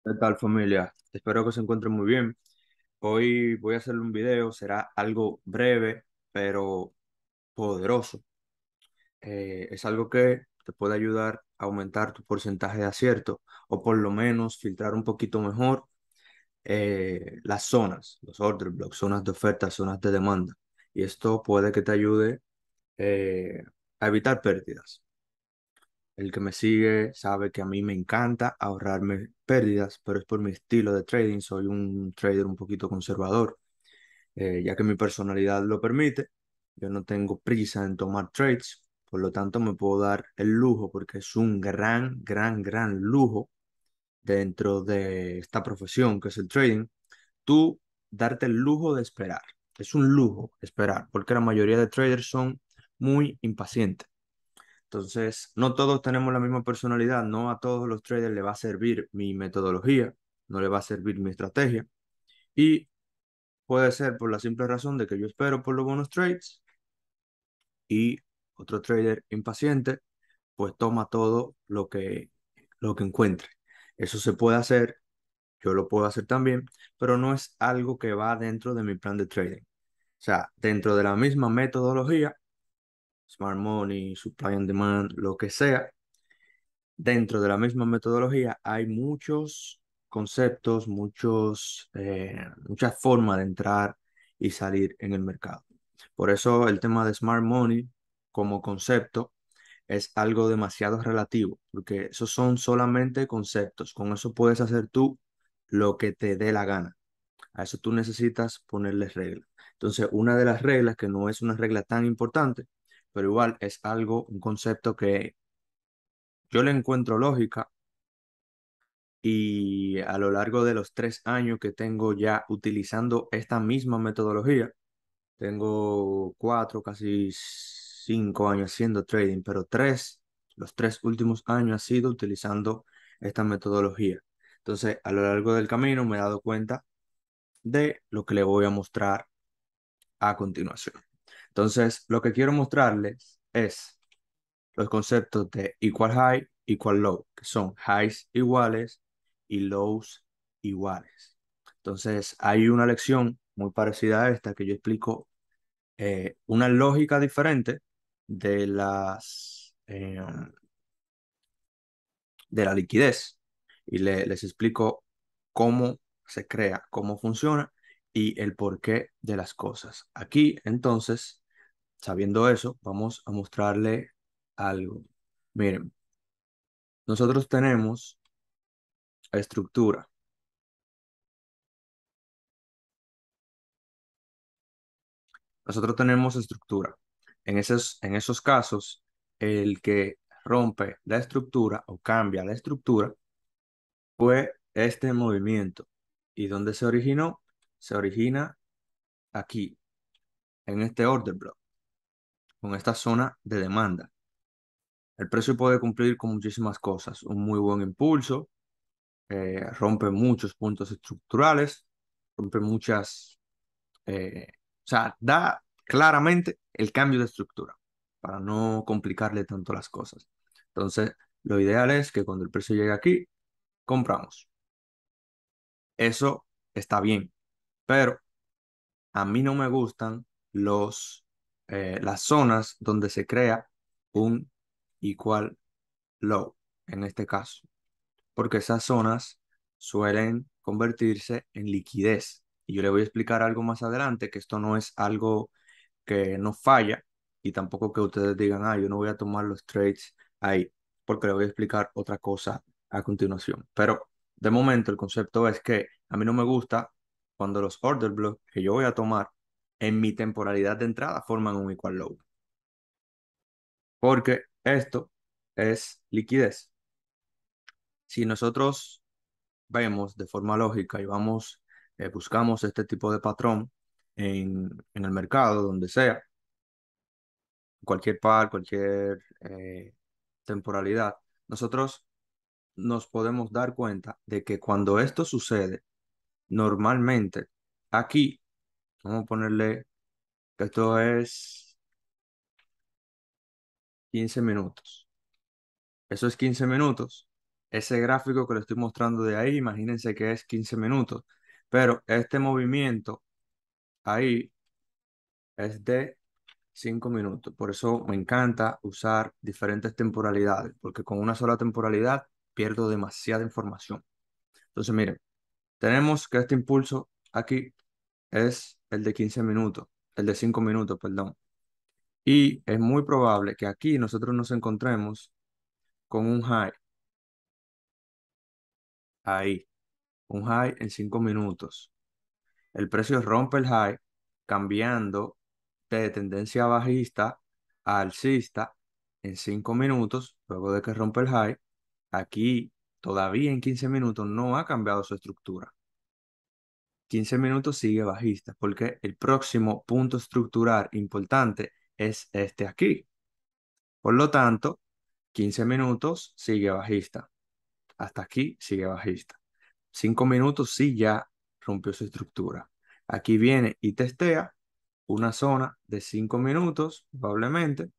¿Qué tal, familia? Espero que se encuentren muy bien. Hoy voy a hacerle un video, será algo breve, pero poderoso. Es algo que te puede ayudar a aumentar tu porcentaje de acierto o por lo menos filtrar un poquito mejor las zonas, los order blocks, zonas de oferta, zonas de demanda. Y esto puede que te ayude a evitar pérdidas. El que me sigue sabe que a mí me encanta ahorrarme pérdidas, pero es por mi estilo de trading. Soy un trader un poquito conservador, ya que mi personalidad lo permite. Yo no tengo prisa en tomar trades, por lo tanto me puedo dar el lujo, porque es un gran lujo dentro de esta profesión que es el trading. Tú darte el lujo de esperar. Es un lujo esperar, porque la mayoría de traders son muy impacientes. Entonces, no todos tenemos la misma personalidad, no a todos los traders le va a servir mi metodología, no le va a servir mi estrategia. Y puede ser por la simple razón de que yo espero por los buenos trades y otro trader impaciente, pues toma todo lo que encuentre. Eso se puede hacer, yo lo puedo hacer también, pero no es algo que va dentro de mi plan de trading. O sea, dentro de la misma metodología, Smart Money, Supply and Demand, lo que sea, dentro de la misma metodología hay muchos conceptos, muchas formas de entrar y salir en el mercado. Por eso el tema de Smart Money como concepto es algo demasiado relativo, porque esos son solamente conceptos. Con eso puedes hacer tú lo que te dé la gana. A eso tú necesitas ponerle reglas. Entonces, una de las reglas, que no es una regla tan importante, pero igual es algo, un concepto que yo le encuentro lógica y a lo largo de los 3 años que tengo ya utilizando esta misma metodología, tengo 4, casi 5 años haciendo trading, pero los 3 últimos años ha sido utilizando esta metodología. Entonces, a lo largo del camino me he dado cuenta de lo que le voy a mostrar a continuación. Entonces, lo que quiero mostrarles es los conceptos de equal high, equal low, que son highs iguales y lows iguales. Entonces, hay una lección muy parecida a esta que yo explico una lógica diferente de de la liquidez y les explico cómo se crea, cómo funciona y el porqué de las cosas. Aquí, entonces, sabiendo eso, vamos a mostrarle algo. Miren, nosotros tenemos estructura. Nosotros tenemos estructura. En esos casos, el que rompe la estructura o cambia la estructura fue este movimiento. ¿Y dónde se originó? Se origina aquí, en este order block, con esta zona de demanda. El precio puede cumplir con muchísimas cosas. Un muy buen impulso, rompe muchos puntos estructurales, rompe o sea, da claramente el cambio de estructura para no complicarle tanto las cosas. Entonces, lo ideal es que cuando el precio llegue aquí, compramos. Eso está bien, pero a mí no me gustan las zonas donde se crea un equal low, en este caso, porque esas zonas suelen convertirse en liquidez. Y yo le voy a explicar algo más adelante, que esto no es algo que no falla y tampoco que ustedes digan, yo no voy a tomar los trades ahí, porque le voy a explicar otra cosa a continuación. Pero de momento el concepto es que a mí no me gusta cuando los order blocks que yo voy a tomar en mi temporalidad de entrada forman un equal low, porque esto es liquidez. Si nosotros vemos de forma lógica y buscamos este tipo de patrón en el mercado, donde sea, cualquier par, cualquier temporalidad, nosotros nos podemos dar cuenta de que cuando esto sucede, normalmente aquí, vamos a ponerle que esto es 15 minutos. Eso es 15 minutos. Ese gráfico que le estoy mostrando de ahí, imagínense que es 15 minutos, pero este movimiento ahí es de 5 minutos. Por eso me encanta usar diferentes temporalidades, porque con una sola temporalidad pierdo demasiada información. Entonces, miren, tenemos que este impulso aquí es el de 15 minutos, el de 5 minutos, perdón. Y es muy probable que aquí nosotros nos encontremos con un high ahí, un high en 5 minutos. El precio rompe el high, cambiando de tendencia bajista a alcista en 5 minutos, luego de que rompe el high. Aquí todavía en 15 minutos no ha cambiado su estructura. 15 minutos sigue bajista, porque el próximo punto estructural importante es este aquí. Por lo tanto, 15 minutos sigue bajista. Hasta aquí sigue bajista. 5 minutos sí ya rompió su estructura. Aquí viene y testea una zona de 5 minutos, probablemente,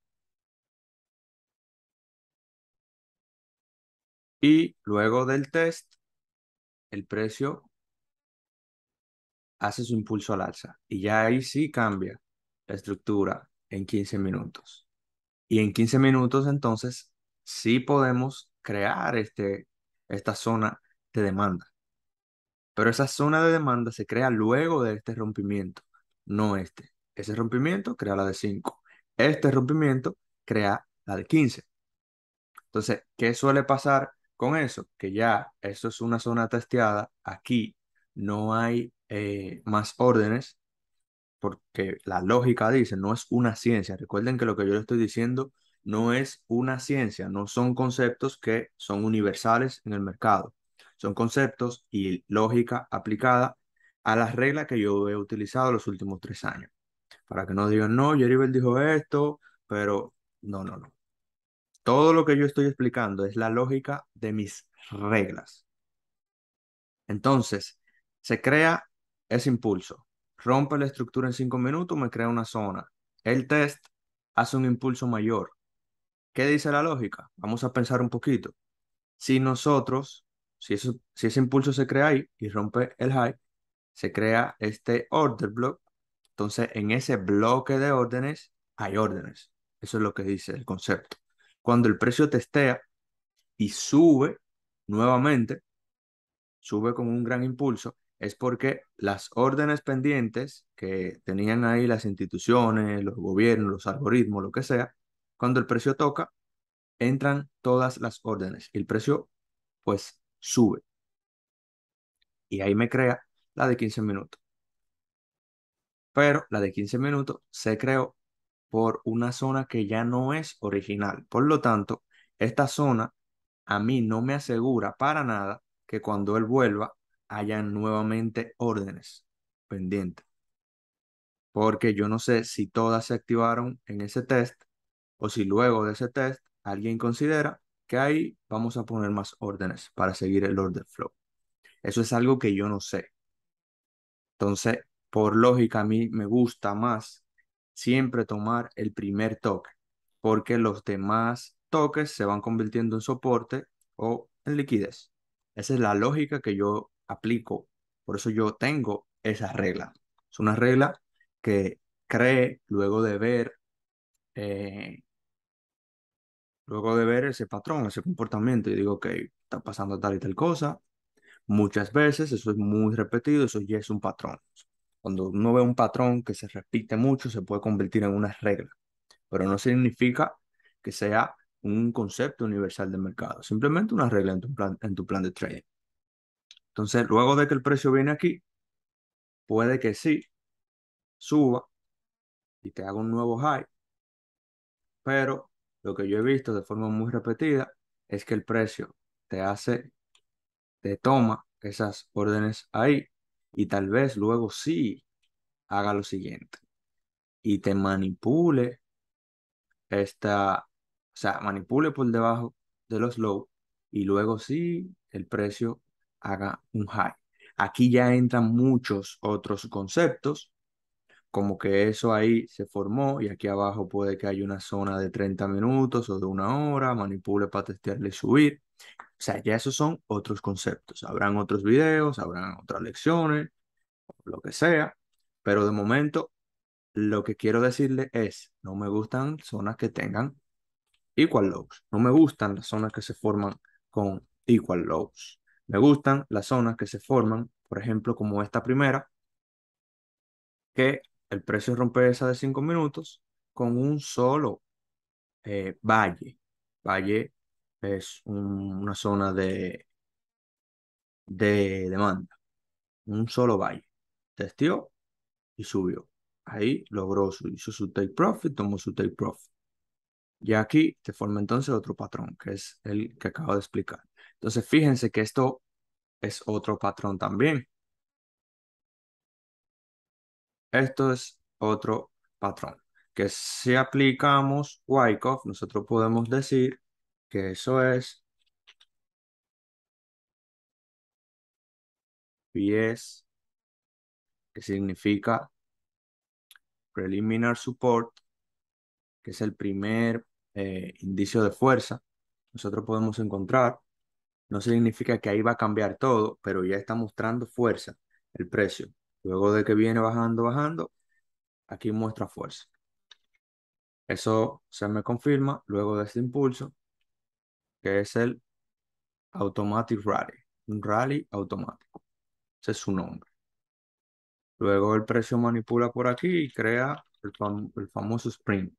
y luego del test, el precio hace su impulso al alza. Y ya ahí sí cambia la estructura en 15 minutos. Y en 15 minutos, entonces, sí podemos crear esta zona de demanda. Pero esa zona de demanda se crea luego de este rompimiento, no este. Ese rompimiento crea la de 5. Este rompimiento crea la de 15. Entonces, ¿qué suele pasar con eso? Que ya eso es una zona testeada. Aquí no hay más órdenes porque la lógica dice, no es una ciencia. Recuerden que lo que yo le estoy diciendo no es una ciencia, no son conceptos que son universales en el mercado. Son conceptos y lógica aplicada a las reglas que yo he utilizado los últimos 3 años. Para que no digan, no, Jeribel dijo esto, pero no, no, no. Todo lo que yo estoy explicando es la lógica de mis reglas. Entonces, se crea ese impulso. Rompe la estructura en 5 minutos, me crea una zona. El test hace un impulso mayor. ¿Qué dice la lógica? Vamos a pensar un poquito. Si nosotros, si ese impulso se crea ahí y rompe el high, se crea este order block. Entonces, en ese bloque de órdenes hay órdenes. Eso es lo que dice el concepto. Cuando el precio testea y sube nuevamente, sube con un gran impulso, es porque las órdenes pendientes que tenían ahí las instituciones, los gobiernos, los algoritmos, lo que sea, cuando el precio toca, entran todas las órdenes y el precio pues sube. Y ahí me crea la de 15 minutos. Pero la de 15 minutos se creó por una zona que ya no es original. Por lo tanto, esta zona a mí no me asegura para nada que cuando él vuelva hayan nuevamente órdenes pendientes, porque yo no sé si todas se activaron en ese test o si luego de ese test alguien considera que ahí vamos a poner más órdenes para seguir el order flow. Eso es algo que yo no sé. Entonces, por lógica, a mí me gusta más siempre tomar el primer toque, porque los demás toques se van convirtiendo en soporte o en liquidez. Esa es la lógica que yo aplico. Por eso yo tengo esa regla. Es una regla que creé eh, luego de ver ese patrón, ese comportamiento, y digo, que está pasando tal y tal cosa. Muchas veces eso es muy repetido, eso ya es un patrón. Cuando uno ve un patrón que se repite mucho, se puede convertir en una regla, pero no significa que sea un concepto universal de mercado, simplemente una regla en tu plan de trading. Entonces, luego de que el precio viene aquí, puede que sí suba y te haga un nuevo high, pero lo que yo he visto de forma muy repetida es que el precio te hace, te toma esas órdenes ahí y tal vez luego sí haga lo siguiente y te manipule o sea, manipule por debajo de los low y luego sí el precio haga un high. Aquí ya entran muchos otros conceptos, como que eso ahí se formó y aquí abajo puede que haya una zona de 30 minutos o de 1 hora, manipule para testearle y subir. sea, ya esos son otros conceptos. Habrán otros videos, habrán otras lecciones, lo que sea, pero de momento lo que quiero decirle es, no me gustan zonas que tengan equal lows. No me gustan las zonas que se forman con equal lows. Me gustan las zonas que se forman, por ejemplo, como esta primera, que el precio rompe esa de 5 minutos con un solo valle. Valle es una zona de demanda, un solo valle. Testió y subió. Ahí logró hizo su take profit, tomó su take profit. Y aquí te forma entonces otro patrón, que es el que acabo de explicar. Entonces, fíjense que esto es otro patrón también. Esto es otro patrón. Que si aplicamos Wyckoff, nosotros podemos decir que eso es PS, que significa Preliminar Support, que es el primer indicio de fuerza. Nosotros podemos encontrar, no significa que ahí va a cambiar todo, pero ya está mostrando fuerza el precio. Luego de que viene bajando, bajando, aquí muestra fuerza. Eso se me confirma luego de este impulso, que es el Automatic Rally, un rally automático. Ese es su nombre. Luego el precio manipula por aquí y crea el famoso sprint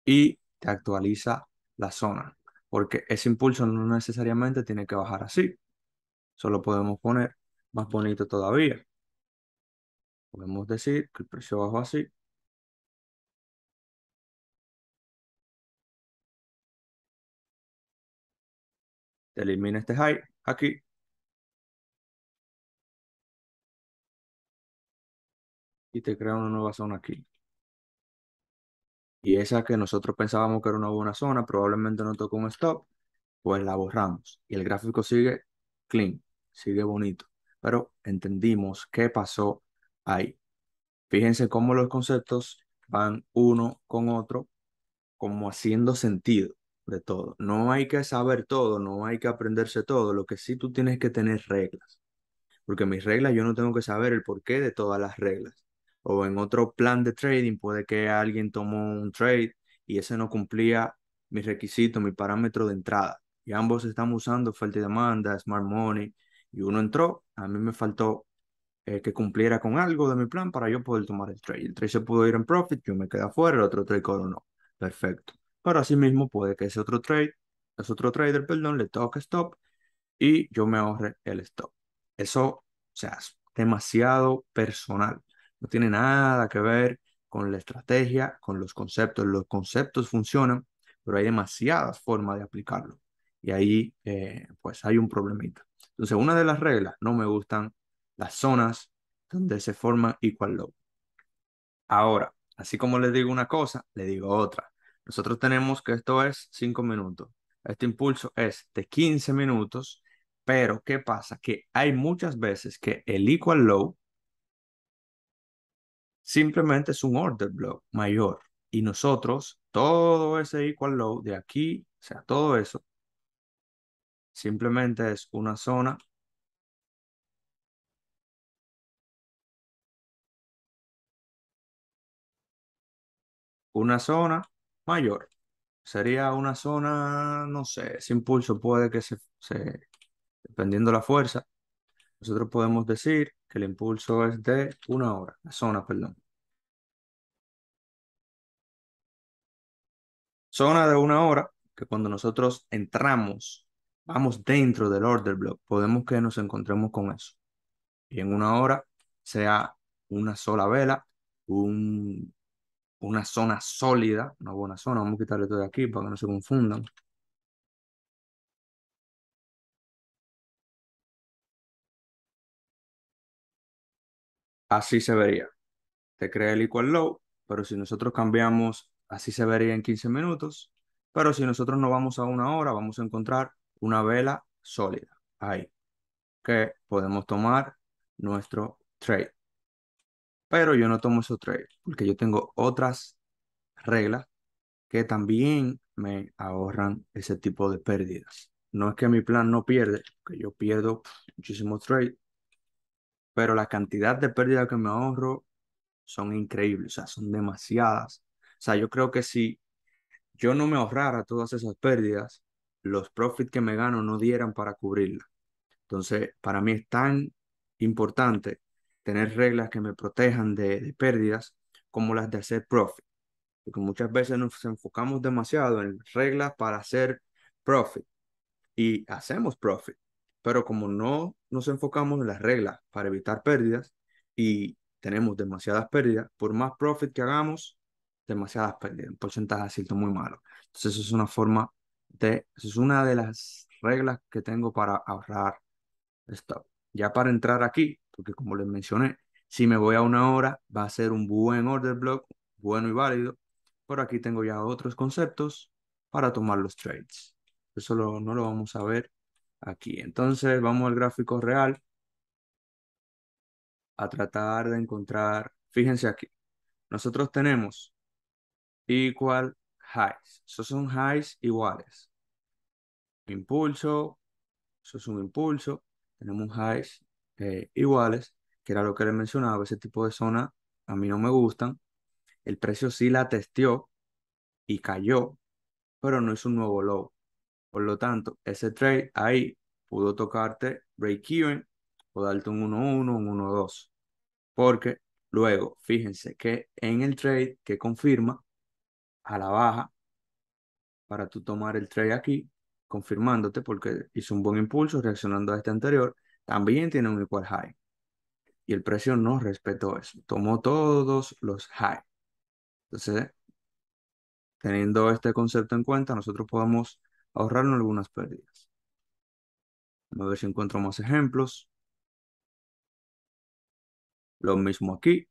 y te actualiza la zona, porque ese impulso no necesariamente tiene que bajar así. Solo podemos poner más bonito todavía. Podemos decir que el precio bajó así, te elimina este high aquí y te crea una nueva zona aquí. Y esa que nosotros pensábamos que era una buena zona, probablemente no tocó un stop, pues la borramos. Y el gráfico sigue clean, sigue bonito. Pero entendimos qué pasó ahí. Fíjense cómo los conceptos van uno con otro, como haciendo sentido de todo. No hay que saber todo, no hay que aprenderse todo. Lo que sí tú tienes que tener reglas. Porque mis reglas yo no tengo que saber el porqué de todas las reglas. O en otro plan de trading puede que alguien tomó un trade y ese no cumplía mis requisitos, mi parámetro de entrada. Y ambos estamos usando oferta y demanda, smart money. Y uno entró, a mí me faltó que cumpliera con algo de mi plan para yo poder tomar el trade. El trade se pudo ir en profit, yo me quedé afuera, el otro trade no. Perfecto. Pero asimismo puede que ese otro trader, perdón, le toque stop y yo me ahorre el stop. Eso, o sea, es demasiado personal. No tiene nada que ver con la estrategia, con los conceptos. Los conceptos funcionan, pero hay demasiadas formas de aplicarlo. Y ahí, pues, hay un problemita. Entonces, una de las reglas, no me gustan las zonas donde se forman equal low. Ahora, así como les digo una cosa, le digo otra. Nosotros tenemos que esto es 5 minutos. Este impulso es de 15 minutos, pero ¿qué pasa? Que hay muchas veces que el equal low simplemente es un order block mayor. Y nosotros, todo ese equal low de aquí, o sea, todo eso, simplemente es una zona mayor. Sería una zona, no sé, ese impulso puede que dependiendo la fuerza. Nosotros podemos decir que el impulso es de una hora, la zona, perdón. Zona de una hora, que cuando nosotros entramos, vamos dentro del order block, podemos que nos encontremos con eso. Y en una hora sea una sola vela, un- una zona sólida, una buena zona. Vamos a quitarle todo de aquí para que no se confundan. Así se vería. Te crea el equal low, pero si nosotros cambiamos, así se vería en 15 minutos, pero si nosotros no vamos a una hora, vamos a encontrar una vela sólida ahí, que podemos tomar nuestro trade. Pero yo no tomo esos trades, porque yo tengo otras reglas que también me ahorran ese tipo de pérdidas. No es que mi plan no pierde, que yo pierdo muchísimos trades, pero la cantidad de pérdidas que me ahorro son increíbles, o sea, son demasiadas. O sea, yo creo que si yo no me ahorrara todas esas pérdidas, los profits que me gano no dieran para cubrirlas. Entonces, para mí es tan importante tener reglas que me protejan de pérdidas como las de hacer profit. Porque muchas veces nos enfocamos demasiado en reglas para hacer profit y hacemos profit. Pero como no nos enfocamos en las reglas para evitar pérdidas y tenemos demasiadas pérdidas, por más profit que hagamos, demasiadas pérdidas, un porcentaje así muy malo. Entonces, eso es una forma eso es una de las reglas que tengo para ahorrar stop. Ya para entrar aquí, porque como les mencioné, si me voy a una hora, va a ser un buen order block, bueno y válido. Pero aquí tengo ya otros conceptos para tomar los trades. No lo vamos a ver aquí. Entonces vamos al gráfico real a tratar de encontrar, fíjense aquí, nosotros tenemos equal highs. Esos son highs iguales. Impulso, eso es un impulso. Tenemos highs iguales, que era lo que les mencionaba. Ese tipo de zona a mí no me gustan. El precio sí la testeó y cayó, pero no hizo un nuevo low. Por lo tanto, ese trade ahí pudo tocarte break-even o darte un 1-1, un 1-2. Porque luego, fíjense que en el trade que confirma a la baja, para tú tomar el trade aquí, confirmándote porque hizo un buen impulso reaccionando a este anterior, también tiene un equal high. Y el precio no respetó eso, tomó todos los high. Entonces, teniendo este concepto en cuenta, nosotros podemos ahorrarnos algunas pérdidas. Vamos a ver si encuentro más ejemplos. Lo mismo aquí.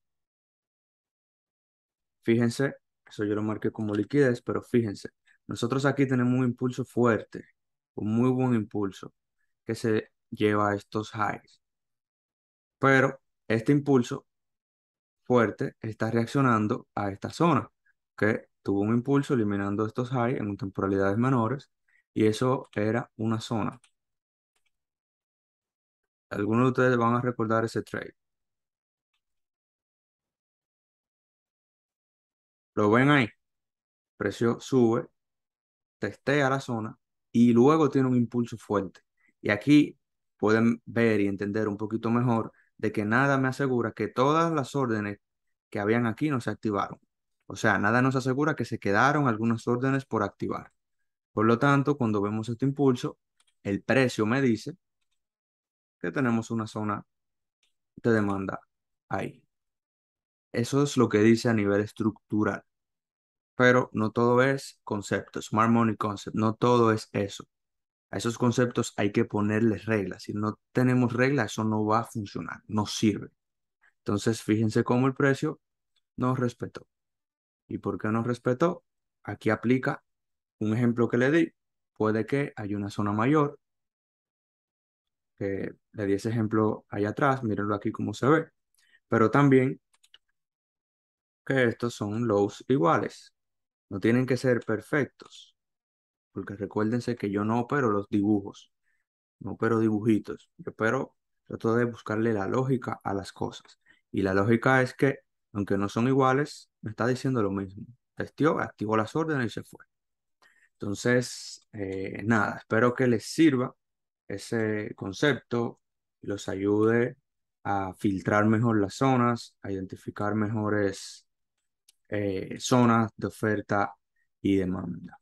Fíjense, eso yo lo marqué como liquidez, pero fíjense, nosotros aquí tenemos un impulso fuerte, un muy buen impulso que se lleva a estos highs. Pero este impulso fuerte está reaccionando a esta zona, que tuvo un impulso eliminando estos highs en temporalidades menores, y eso era una zona. Algunos de ustedes van a recordar ese trade. ¿Lo ven ahí? Precio sube, testea la zona y luego tiene un impulso fuerte. Y aquí pueden ver y entender un poquito mejor de que nada me asegura que todas las órdenes que habían aquí no se activaron. O sea, nada nos asegura que se quedaron algunas órdenes por activar. Por lo tanto, cuando vemos este impulso, el precio me dice que tenemos una zona de demanda ahí. Eso es lo que dice a nivel estructural. Pero no todo es concepto, Smart Money Concept, no todo es eso. A esos conceptos hay que ponerles reglas. Si no tenemos reglas, eso no va a funcionar, no sirve. Entonces, fíjense cómo el precio nos respetó. ¿Y por qué nos respetó? Aquí aplica un ejemplo que le di. Puede que haya una zona mayor, que le di ese ejemplo ahí atrás, mírenlo aquí cómo se ve, pero también que estos son lows iguales. No tienen que ser perfectos, porque recuérdense que yo no opero los dibujos. No pero dibujitos, yo pero trato de buscarle la lógica a las cosas. Y la lógica es que, aunque no son iguales, me está diciendo lo mismo. Testió, activó las órdenes y se fue. Entonces, nada, espero que les sirva ese concepto y los ayude a filtrar mejor las zonas, a identificar mejores zonas de oferta y demanda.